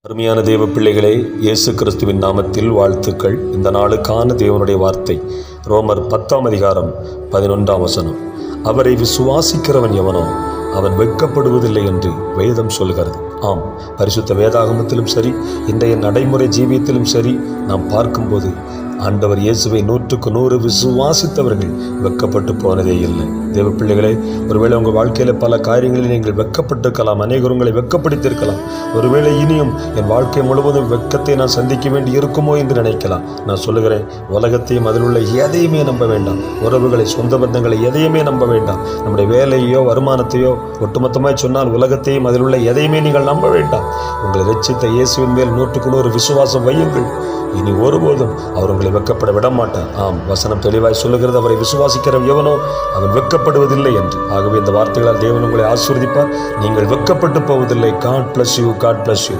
அருமையான தேவ பிள்ளைகளே, இயேசு கிறிஸ்துவின் நாமத்தில் வாழ்த்துக்கள். இந்த நாளுக்கான தேவனுடைய வார்த்தை ரோமர் 10:11. அவரை விசுவாசிக்கிறவன் எவனோ அவன் வெட்கப்படுவதில்லை என்று வேதம் சொல்கிறது. ஆம், பரிசுத்த வேதாகமத்திலும் சரி, இன்றைய நடைமுறை ஜீவியத்திலும் சரி, நாம் பார்க்கும்போது ஆண்டவர் இயேசுவை 100% விசுவாசித்தவர்கள் வெட்கப்பட்டு போனதே இல்லை. தேவ பிள்ளைகளே, ஒருவேளை உங்கள் வாழ்க்கையில் பல காரியங்களில் நீங்கள் வெட்கப்பட்டிருக்கலாம், அநேகர் உங்களை வெட்கப்படுத்தியிருக்கலாம். ஒருவேளை இனியும் என் வாழ்க்கை முழுவதும் வெட்கத்தை நான் சந்திக்க வேண்டி இருக்குமோ என்று நினைக்கலாம். நான் சொல்லுகிறேன், உலகத்தையும் அதில் உள்ள எதையுமே நம்ப வேண்டாம். உறவுகளை, சொந்த பந்தங்களை எதையுமே நம்ப வேண்டாம். நம்முடைய வேலையோ வருமானத்தையோ, ஒட்டுமொத்தமாய் சொன்னால் உலகத்தையும் அதில் உள்ள எதையுமே நீங்கள் நம்ப வேண்டாம். உங்களை ரட்சித்த இயேசுவின் மேல் 100% விசுவாசம் வையுங்கள். இனி ஒருபோதும் அவர் உங்களை வெட்கப்பட விட மாட்டார். ஆம், வசனம் தெளிவாய் சொல்லுகிறது, அவரை விசுவாசிக்கிற எவனோ அவன் வெட்கப்படுவதில்லை என்று. ஆகவே இந்த வார்த்தைகளால் தேவன் உங்களை ஆசீர்வதிப்பார். நீங்கள் வெட்கப்பட்டு போவதில்லை. God bless you. God bless you.